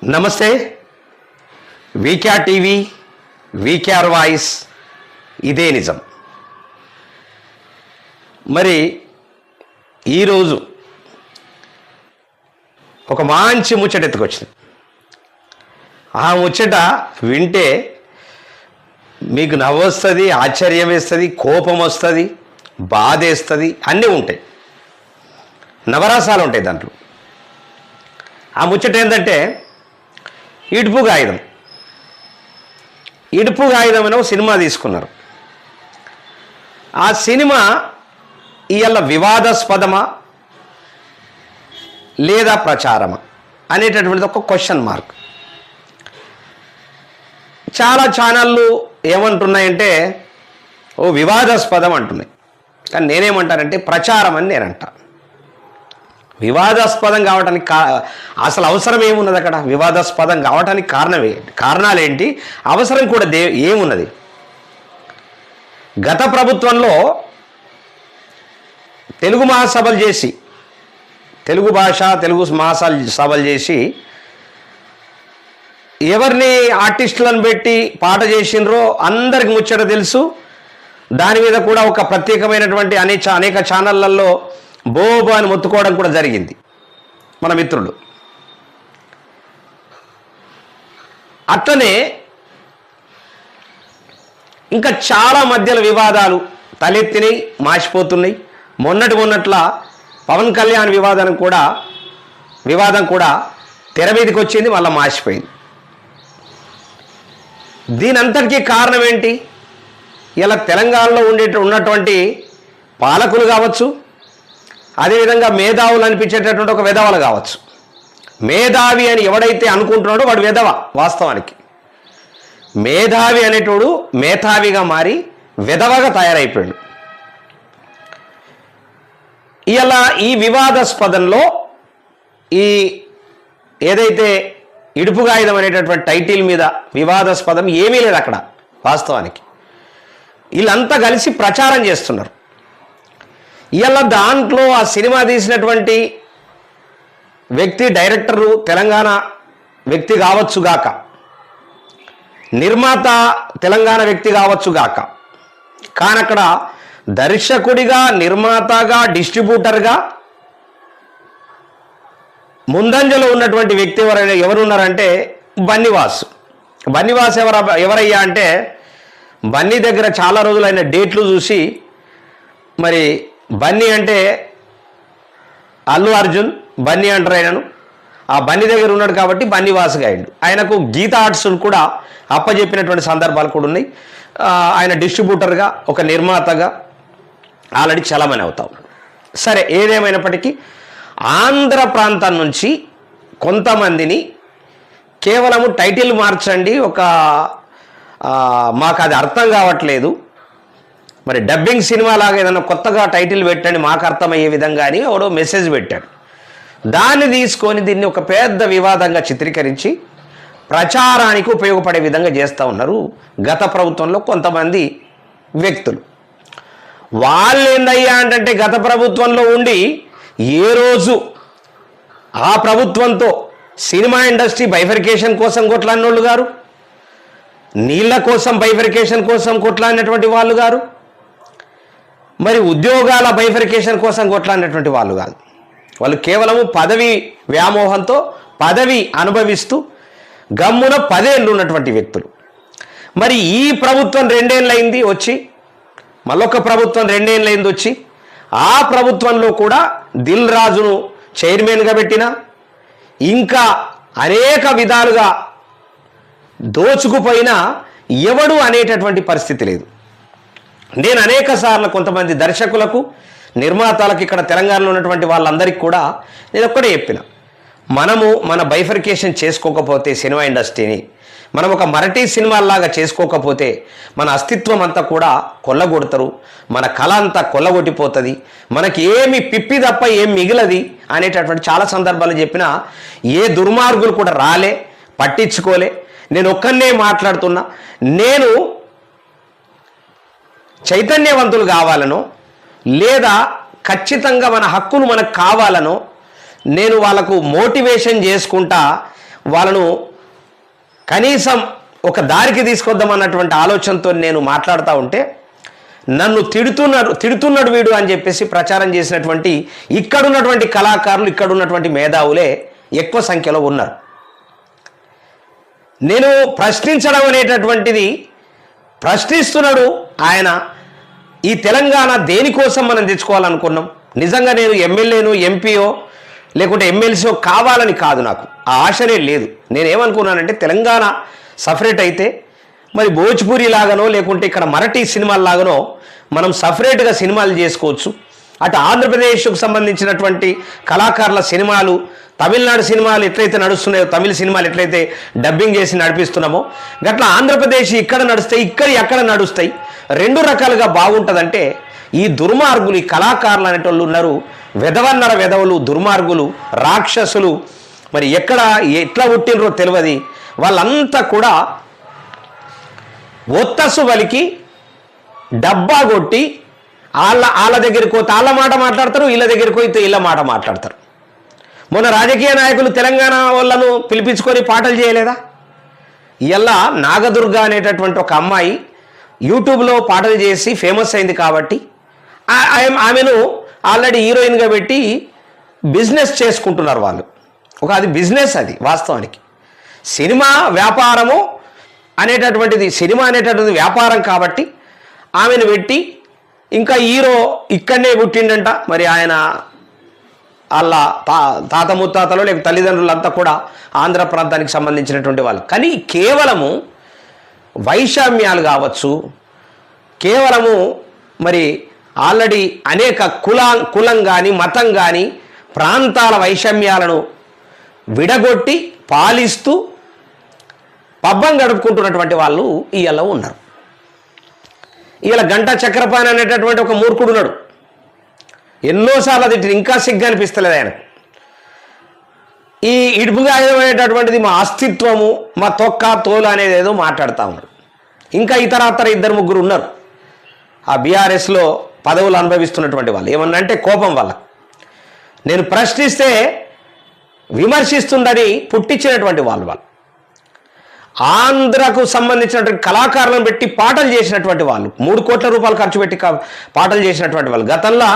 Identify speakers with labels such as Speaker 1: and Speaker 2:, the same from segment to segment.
Speaker 1: నమస్తే. VKR TV, VKR voice, ఇదే నిజం. మరి ఈరోజు ఒక మంచి ముచ్చట ఎత్తుకొచ్చింది. ఆ ముచ్చట వింటే మీకు నవ్వు వస్తుంది, ఆశ్చర్యం వేస్తుంది, కోపం వస్తుంది, బాధ వేస్తుంది, అన్నీ ఉంటాయి, నవరసాలు ఉంటాయి దాంట్లో. ఆ ముచ్చట ఏంటంటే ఇడుపు గాయుధం అనే ఒక సినిమా తీసుకున్నారు. ఆ సినిమా ఇవాళ వివాదాస్పదమా లేదా ప్రచారమా అనేటటువంటిది ఒక క్వశ్చన్ మార్క్. చాలా ఛానళ్ళు ఏమంటున్నాయంటే ఓ వివాదాస్పదం అంటున్నాయి, కానీ నేనేమంటానంటే ప్రచారం అని నేనంటా. వివాదాస్పదం కావడానికి అసలు అవసరం ఏమున్నది అక్కడ? వివాదాస్పదం కావడానికి కారణాలు ఏంటి, అవసరం కూడా ఏమున్నది? గత ప్రభుత్వంలో తెలుగు మహాసభలు చేసి, తెలుగు భాష తెలుగు మహాసభలు చేసి ఎవరిని ఆర్టిస్టులను పెట్టి పాట చేసినరో అందరికి ముచ్చట తెలుసు. దాని మీద కూడా ఒక ప్రత్యేకమైనటువంటి అనేక ఛానళ్లలో బోబో అని మొత్తుకోవడం కూడా జరిగింది మన మిత్రులు. అట్లనే ఇంకా చాలా మధ్యలో వివాదాలు తలెత్తినాయి, మాసిపోతున్నాయి. మొన్నట్ల పవన్ కళ్యాణ్ వివాదం కూడా తెర మీదకి వచ్చింది, మళ్ళీ మాసిపోయింది. దీనంతటికీ కారణం ఏంటి? ఇలా తెలంగాణలో ఉన్నటువంటి పాలకులు కావచ్చు, అదేవిధంగా మేధావులు అనిపించేటటువంటి ఒక విధవలు కావచ్చు. మేధావి అని ఎవడైతే అనుకుంటున్నాడో వాడు విధవ. వాస్తవానికి మేధావి అనేటోడు మేధావిగా మారి విధవగా తయారైపోయాడు. ఇలా ఈ వివాదాస్పదంలో ఈ ఏదైతే ఇడుపు గాయుధం అనేటటువంటి టైటిల్ మీద వివాదాస్పదం ఏమీ లేదు అక్కడ. వాస్తవానికి వీళ్ళంతా కలిసి ప్రచారం చేస్తున్నారు. ఇలా దాంట్లో ఆ సినిమా తీసినటువంటి వ్యక్తి, డైరెక్టరు తెలంగాణ వ్యక్తి కావచ్చుగాక, నిర్మాత తెలంగాణ వ్యక్తి కావచ్చుగాక, కానీ అక్కడ దర్శకుడిగా, నిర్మాతగా, డిస్ట్రిబ్యూటర్గా ముందంజలో ఉన్నటువంటి వ్యక్తి ఎవరున్నారంటే బన్నీవాసు. ఎవరయ్యా అంటే బన్నీ దగ్గర చాలా రోజులైన డేట్లు చూసి, మరి బన్నీ అంటే అల్లు అర్జున్, బన్నీ అంటారు ఆయనను. ఆ బన్నీ దగ్గర ఉన్నాడు కాబట్టి బన్నీవాసుగా అయ్యాడు. ఆయనకు గీత ఆర్ట్స్ కూడా అప్పచెప్పినటువంటి సందర్భాలు కూడా ఉన్నాయి. ఆయన డిస్ట్రిబ్యూటర్గా, ఒక నిర్మాతగా ఆల్రెడీ చలామణి అవుతా ఉన్నాడు. సరే, ఏదేమైనప్పటికీ ఆంధ్ర ప్రాంతం నుంచి కొంతమందిని కేవలము టైటిల్ మార్చండి, మాకు అది అర్థం కావట్లేదు, మరి డబ్బింగ్ సినిమా లాగా ఏదైనా కొత్తగా టైటిల్ పెట్టండి మాకు అర్థమయ్యే విధంగా అని ఎవడో మెసేజ్ పెట్టాడు. దాన్ని తీసుకొని దీన్ని ఒక పెద్ద వివాదంగా చిత్రీకరించి ప్రచారానికి ఉపయోగపడే విధంగా చేస్తూ ఉన్నారు గత ప్రభుత్వంలో కొంతమంది వ్యక్తులు. వాళ్ళు ఏందయ్యా అంటే గత ప్రభుత్వంలో ఉండి ఏ రోజు ఆ ప్రభుత్వంతో సినిమా ఇండస్ట్రీ బైఫర్కేషన్ కోసం కొట్లాడినోళ్ళు గారు, నీళ్ళ కోసం బైఫర్కేషన్ కోసం కొట్లాడినటువంటి వాళ్ళు గారు, మరి ఉద్యోగాల బైఫర్కేషన్ కోసం కొట్లాడినటువంటి వాళ్ళు కాదు. వాళ్ళు కేవలము పదవి వ్యామోహంతో పదవి అనుభవిస్తూ గమ్మున 10 ఏళ్ళు ఉన్నటువంటి వ్యక్తులు. మరి ఈ ప్రభుత్వం 2 ఏళ్ళైంది వచ్చి, మళ్ళొక ప్రభుత్వం 2 ఏళ్ళైంది వచ్చి, ఆ ప్రభుత్వంలో కూడా దిల్ రాజును చైర్మన్గా పెట్టిన, ఇంకా అనేక విధాలుగా దోచుకుపోయినా ఎవడు అనేటటువంటి పరిస్థితి లేదు. నేను అనేక సార్లు కొంతమంది దర్శకులకు, నిర్మాతలకు, ఇక్కడ తెలంగాణలో ఉన్నటువంటి వాళ్ళందరికీ కూడా నేను ఒక్కడే చెప్పిన, మనము మన బైఫర్కేషన్ చేసుకోకపోతే సినిమా ఇండస్ట్రీని, మనం ఒక మరటి సినిమాలాగా చేసుకోకపోతే మన అస్తిత్వం అంతా కూడా కొల్లగొడతారు, మన కళ అంతా కొల్లగొట్టిపోతుంది, మనకి ఏమి పిప్పి తప్ప ఏం మిగిలది అనేటటువంటి చాలా సందర్భాలు చెప్పినా ఏ దుర్మార్గులు కూడా రాలే, పట్టించుకోలే. నేను ఒక్కనే మాట్లాడుతున్నా. నేను చైతన్యవంతులు కావాలనో లేదా ఖచ్చితంగా మన హక్కులు మనకు కావాలనో నేను వాళ్ళకు మోటివేషన్ చేసుకుంటా వాళ్ళను కనీసం ఒక దారికి తీసుకొద్దామన్నటువంటి ఆలోచనతో నేను మాట్లాడుతూ ఉంటే నన్ను తిడుతున్నాడు వీడు అని చెప్పేసి ప్రచారం చేసినటువంటి ఇక్కడున్నటువంటి కళాకారులు, ఇక్కడున్నటువంటి మేధావులే ఎక్కువ సంఖ్యలో ఉన్నారు. నేను ప్రశ్నించడం అనేటటువంటిది ప్రశ్నిస్తున్నాడు ఆయన. ఈ తెలంగాణ దేనికోసం మనం తెచ్చుకోవాలనుకున్నాం? నిజంగా నేను ఎమ్మెల్యేను, ఎంపీఓ లేకుంటే ఎమ్మెల్సీఓ కావాలని కాదు, నాకు ఆ ఆశనే లేదు. నేనేమనుకున్నానంటే తెలంగాణ సపరేట్ అయితే మరి భోజ్పురి లాగానో లేకుంటే ఇక్కడ మరాఠీ సినిమాల లాగానో మనం సపరేట్గా సినిమాలు చేసుకోవచ్చు. అటు ఆంధ్రప్రదేశ్కు సంబంధించినటువంటి కళాకారుల సినిమాలు, తమిళనాడు సినిమాలు ఎట్లయితే నడుస్తున్నాయో, తమిళ సినిమాలు ఎట్లయితే డబ్బింగ్ చేసి నడిపిస్తున్నామో గట్లా ఆంధ్రప్రదేశ్ ఇక్కడ నడుస్తాయి, ఇక్కడ ఎక్కడ నడుస్తాయి, రెండు రకాలుగా బాగుంటుందంటే ఈ దుర్మార్గులు, ఈ కళాకారులు అనేటోళ్ళు ఉన్నారు, వెధవన్నర వెధవలు, దుర్మార్గులు, రాక్షసులు, మరి ఎక్కడ ఎట్లా పుట్టినరో తెలియదు. వాళ్ళంతా కూడా ఒత్తసు వలికి డబ్బా కొట్టి వాళ్ళ దగ్గరికి పోతే వాళ్ళ మాట మాట్లాడతారు, వీళ్ళ దగ్గరికి పోతే వీళ్ళ మాట మాట్లాడతారు. మొన్న రాజకీయ నాయకులు తెలంగాణ వాళ్ళను పిలిపించుకొని పాటలు చేయలేదా? ఇలా నాగదుర్గ అనేటటువంటి ఒక అమ్మాయి యూట్యూబ్లో పాటలు చేసి ఫేమస్ అయింది కాబట్టి ఆమెను ఆల్రెడీ హీరోయిన్గా పెట్టి బిజినెస్ చేసుకుంటున్నారు వాళ్ళు. అది బిజినెస్, అది వాస్తవానికి. సినిమా వ్యాపారము అనేటటువంటిది, సినిమా అనేటటువంటిది వ్యాపారం కాబట్టి ఆమెను పెట్టి, ఇంకా హీరో ఇక్కడనే పుట్టిండంట, మరి ఆయన వాళ్ళ తాత ముత్తాతలు లేక తల్లిదండ్రులంతా కూడా ఆంధ్ర ప్రాంతానికి సంబంధించినటువంటి వాళ్ళు. కానీ కేవలము వైషమ్యాలు కావచ్చు, కేవలము మరి ఆల్రెడీ అనేక కులం కానీ మతం కానీ ప్రాంతాల వైషమ్యాలను విడగొట్టి పాలిస్తూ పబ్బం గడుపుకుంటున్నటువంటి వాళ్ళు ఇవాళ ఉన్నారు. ఇవాళ గంటా చక్రపాణి అనేటటువంటి ఒక మూర్ఖుడు ఉన్నాడు. ఎన్నోసార్లు అది ఇంకా సిగ్గు అనిపిస్తలేదు ఆయనకు. ఈ ఇడుపుగా అనేటటువంటిది మా అస్తిత్వము, మా తొక్క తోలు అనేది ఏదో మాట్లాడుతూ ఉన్నాడు. ఇంకా ఇతర ఇద్దరు ముగ్గురు ఉన్నారు ఆ బీఆర్ఎస్లో పదవులు అనుభవిస్తున్నటువంటి వాళ్ళు. ఏమన్నంటే కోపం వల్ల నేను ప్రశ్నిస్తే విమర్శిస్తుందని పుట్టించినటువంటి వాళ్ళు. ఆంధ్రకు సంబంధించినటువంటి కళాకారులను పెట్టి పాటలు చేసినటువంటి వాళ్ళు, 3 కోట్ల రూపాయలు ఖర్చు పెట్టి పాటలు చేసినటువంటి వాళ్ళు. గతంలో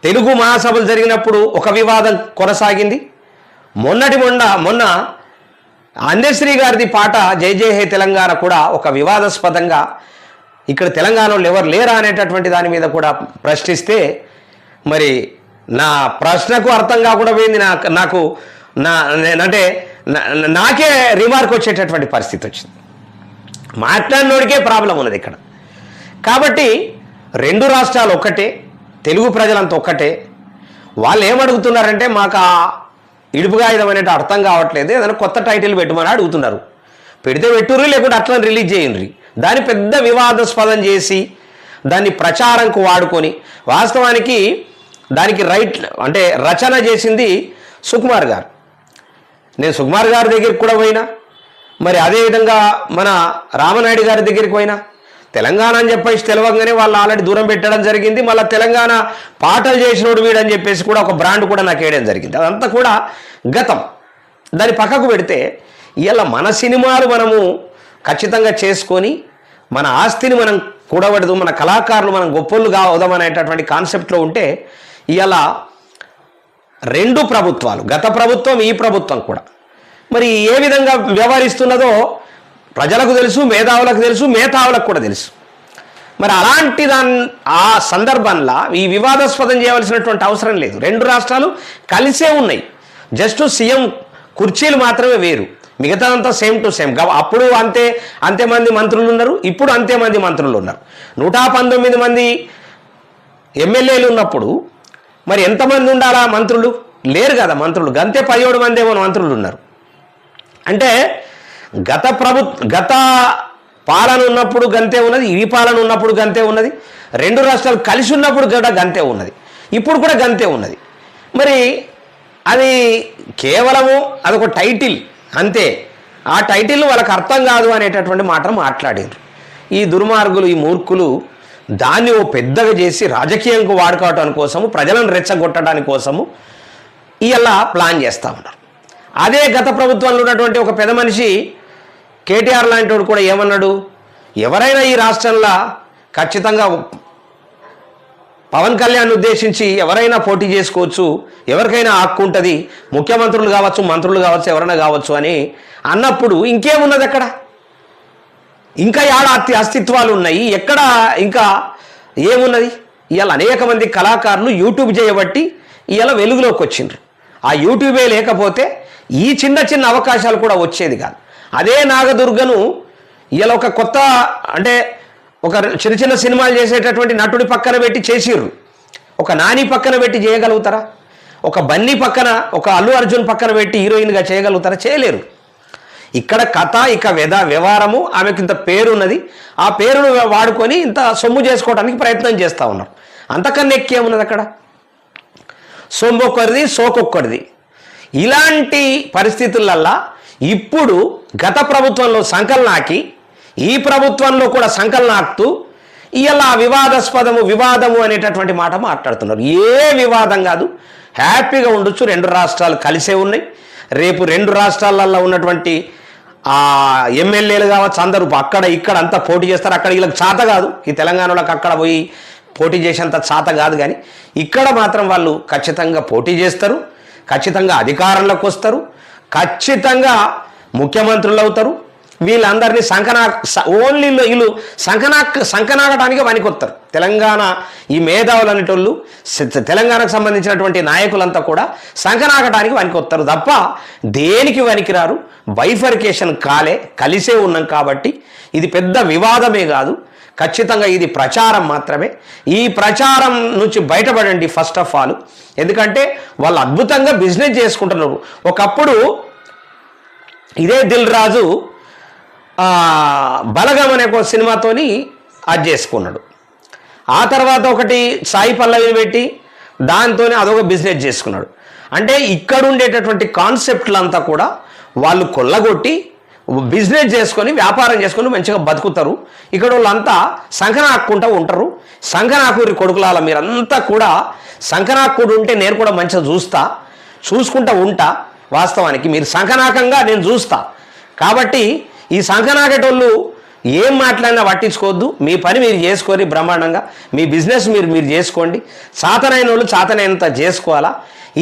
Speaker 1: తెలుగు మహాసభలు జరిగినప్పుడు ఒక వివాదం కొనసాగింది. మొన్న అందశ్రీ గారిది పాట జై జై హే తెలంగాణ కూడా ఒక వివాదాస్పదంగా ఇక్కడ తెలంగాణలో ఎవరు లేరా అనేటటువంటి దాని మీద కూడా ప్రశ్నిస్తే మరి నా ప్రశ్నకు అర్థం కాకుండా పోయింది. నాకు అంటే నాకే రిమార్క్ వచ్చేటటువంటి పరిస్థితి వచ్చింది. మాట్లాడినోడికే ప్రాబ్లం ఉన్నది ఇక్కడ. కాబట్టి 2 రాష్ట్రాలు ఒక్కటే, తెలుగు ప్రజలంతా ఒక్కటే. వాళ్ళు ఏమడుగుతున్నారంటే మాకు ఆ ఇడుపుగాయుధం అనేది అర్థం కావట్లేదు, ఏదైనా కొత్త టైటిల్ పెట్టమని అడుగుతున్నారు. పెడితే పెట్టుర్రి, లేకుంటే అట్లా రిలీజ్ చేయండి. దాన్ని పెద్ద వివాదాస్పదం చేసి దాన్ని ప్రచారంకు వాడుకొని, వాస్తవానికి దానికి అంటే రచన చేసింది సుకుమార్ గారు. నేను సుకుమార్ గారి దగ్గరికి కూడా పోయినా, మరి అదేవిధంగా మన రామనాయుడు గారి దగ్గరికి పోయినా. తెలంగాణ అని చెప్పేసి తెలవంగానే వాళ్ళు ఆల్రెడీ దూరం పెట్టడం జరిగింది. మళ్ళీ తెలంగాణ పాటలు చేసినోడు వీడని చెప్పేసి కూడా ఒక బ్రాండ్ కూడా నాకు వేయడం జరిగింది. అదంతా కూడా గతం. దాన్ని పక్కకు పెడితే ఇలా మన సినిమాలు మనము ఖచ్చితంగా చేసుకొని మన ఆస్తిని మనం కూడబడదు, మన కళాకారులు మనం గొప్పలుగా అవుదామనేటటువంటి కాన్సెప్ట్లో ఉంటే ఇలా 2 ప్రభుత్వాలు, గత ప్రభుత్వం, ఈ ప్రభుత్వం కూడా మరి ఏ విధంగా వ్యవహరిస్తున్నదో ప్రజలకు తెలుసు, మేధావులకు తెలుసు, మేధావులకు కూడా తెలుసు. మరి అలాంటి ఆ సందర్భంలో ఈ వివాదాస్పదం చేయవలసినటువంటి అవసరం లేదు. 2 రాష్ట్రాలు కలిసే ఉన్నాయి. జస్ట్ సీఎం కుర్చీలు మాత్రమే వేరు, మిగతాదంతా సేమ్ టు సేమ్. అప్పుడు అంతే మంది మంత్రులు ఉన్నారు, ఇప్పుడు అంతే మంది మంత్రులు ఉన్నారు. 119 మంది ఎమ్మెల్యేలు ఉన్నప్పుడు మరి ఎంతమంది ఉండాలా మంత్రులు? లేరు కదా మంత్రులు. గంతే 17 మంది ఏమో మంత్రులు ఉన్నారు. అంటే గత పాలన ఉన్నప్పుడు గంతే ఉన్నది, ఈ పాలన ఉన్నప్పుడు గంతే ఉన్నది, 2 రాష్ట్రాలు కలిసి ఉన్నప్పుడు కూడా గంతే ఉన్నది, ఇప్పుడు కూడా గంతే ఉన్నది. మరి అది కేవలము అదొక టైటిల్ అంతే. ఆ టైటిల్ వాళ్ళకి అర్థం కాదు అనేటటువంటి మాట మాట్లాడారు ఈ దుర్మార్గులు, ఈ మూర్ఖులు. దాన్ని ఓ పెద్దగా చేసి రాజకీయంగా వాడుకోవటానికి కోసము, ప్రజలను రెచ్చగొట్టడానికి కోసము ఇలా ప్లాన్ చేస్తూ ఉన్నారు. అదే గత ప్రభుత్వంలో ఉన్నటువంటి ఒక పెద్ద మనిషి కేటీఆర్ లాంటి వాడు కూడా ఏమన్నాడు, ఎవరైనా ఈ రాష్ట్రంలో ఖచ్చితంగా పవన్ కళ్యాణ్ ఉద్దేశించి ఎవరైనా పోటీ చేసుకోవచ్చు, ఎవరికైనా హక్కు ఉంటుంది, ముఖ్యమంత్రులు కావచ్చు, మంత్రులు కావచ్చు, ఎవరైనా కావచ్చు అని అన్నప్పుడు ఇంకేమున్నది అక్కడ? ఇంకా ఏడ అస్తిత్వాలు ఉన్నాయి, ఎక్కడ ఇంకా ఏమున్నది? ఇవాళ అనేక మంది కళాకారులు యూట్యూబ్ చేయబట్టి ఇవాళ వెలుగులోకి వచ్చిండ్రు. ఆ యూట్యూబే లేకపోతే ఈ చిన్న చిన్న అవకాశాలు కూడా వచ్చేది కాదు. అదే నాగదుర్గను ఇవాళ ఒక కొత్త అంటే ఒక చిన్న చిన్న సినిమాలు చేసేటటువంటి నటుడి పక్కన పెట్టి చేసిర్రు. ఒక నాని పక్కన పెట్టి చేయగలుగుతారా? ఒక బన్నీ పక్కన, ఒక అల్లు అర్జున్ పక్కన పెట్టి హీరోయిన్గా చేయగలుగుతారా? చేయలేరు. ఇక్కడ కథ, ఇక వ్యవహారము, ఆమెకి ఇంత పేరున్నది, ఆ పేరును వాడుకొని ఇంత సొమ్ము చేసుకోవడానికి ప్రయత్నం చేస్తూ ఉన్నారు. అంతకన్నా ఎక్కేమున్నది అక్కడ? సొమ్మొక్కరిది, సోకొక్కరిది. ఇలాంటి పరిస్థితులల్లా ఇప్పుడు గత ప్రభుత్వంలో సంకలనాకి ఈ ప్రభుత్వంలో కూడా సంకలనాక్తూ ఇలా వివాదము అనేటటువంటి మాట మాట్లాడుతున్నారు. ఏ వివాదం కాదు, హ్యాపీగా ఉండొచ్చు. రెండు రాష్ట్రాలు కలిసే ఉన్నాయి. రేపు రెండు రాష్ట్రాలలో ఉన్నటువంటి ఎమ్మెల్యేలు కావచ్చు, అందరూ అక్కడ ఇక్కడ అంతా పోటీ చేస్తారు. అక్కడ వీళ్ళకి చేత కాదు, ఈ తెలంగాణలోకి అక్కడ పోయి పోటీ చేసేంత చేత కాదు. కానీ ఇక్కడ మాత్రం వాళ్ళు ఖచ్చితంగా పోటీ చేస్తారు, ఖచ్చితంగా అధికారంలోకి వస్తారు, ఖచ్చితంగా ముఖ్యమంత్రులు అవుతారు. వీళ్ళందరినీ ఓన్లీ వీళ్ళు సంకనాగడానికి పనికొస్తారు. తెలంగాణ ఈ మేధావులు అనేటోళ్ళు, తెలంగాణకు సంబంధించినటువంటి నాయకులంతా కూడా సంకనాగటానికి పనికొస్తారు తప్ప దేనికి పనికిరారు. బైఫర్కేషన్ కలిసే ఉన్నాం కాబట్టి ఇది పెద్ద వివాదమే కాదు. ఖచ్చితంగా ఇది ప్రచారం మాత్రమే. ఈ ప్రచారం నుంచి బయటపడండి ఫస్ట్ ఆఫ్ ఆల్. ఎందుకంటే వాళ్ళు అద్భుతంగా బిజినెస్ చేసుకుంటున్నారు. ఒకప్పుడు ఇదే దిల్ రాజు బలగం అనే ఒక సినిమాతోని అది చేసుకున్నాడు. ఆ తర్వాత ఒకటి సాయి పల్లవిని పెట్టి దాంతోనే అదొక బిజినెస్ చేసుకున్నాడు. అంటే ఇక్కడ ఉండేటటువంటి కాన్సెప్ట్లంతా కూడా వాళ్ళు కొల్లగొట్టి బిజినెస్ చేసుకొని వ్యాపారం చేసుకొని మంచిగా బతుకుతారు. ఇక్కడ వాళ్ళంతా సంకనాక్కుంటూ ఉంటారు. సంకనాకూరి కొడుకులాల మీరంతా కూడా సంకనాక్కుడు ఉంటే నేను కూడా మంచిగా చూసుకుంటూ ఉంటా. వాస్తవానికి మీరు సంకనాకంగా నేను చూస్తా. కాబట్టి ఈ సంకనాకేటోళ్ళు ఏం మాట్లాడినా పట్టించుకోవద్దు. మీ పని మీరు చేసుకొని బ్రహ్మాండంగా మీ బిజినెస్ మీరు చేసుకోండి. చాతనైన వాళ్ళు చాతనైనంత చేసుకోవాలా.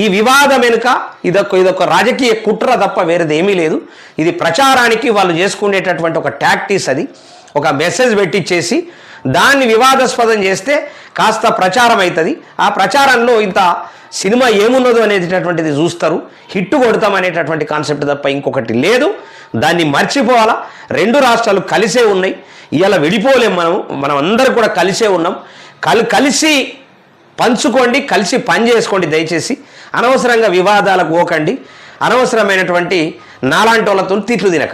Speaker 1: ఈ వివాదం వెనుక ఇదొక రాజకీయ కుట్ర తప్ప వేరేది ఏమీ లేదు. ఇది ప్రచారానికి వాళ్ళు చేసుకునేటటువంటి ఒక టాక్టిక్స్. అది ఒక మెసేజ్ పెట్టించేసి దాన్ని వివాదాస్పదం చేస్తే కాస్త ప్రచారం అవుతుంది. ఆ ప్రచారంలో ఇంత సినిమా ఏమున్నదో అనేటటువంటిది చూస్తారు. హిట్టు కొడతాం అనేటటువంటి కాన్సెప్ట్ తప్ప ఇంకొకటి లేదు. దాన్ని మర్చిపోవాలా. రెండు రాష్ట్రాలు కలిసే ఉన్నాయి. ఇలా విడిపోలేం. మనం అందరూ కూడా కలిసే ఉన్నాం. కలిసి పంచుకోండి, కలిసి పని చేసుకోండి. దయచేసి అనవసరంగా వివాదాలకు పోకండి. అనవసరమైనటువంటి నాలాంటి వాళ్ళతో తిట్లు తినకండి.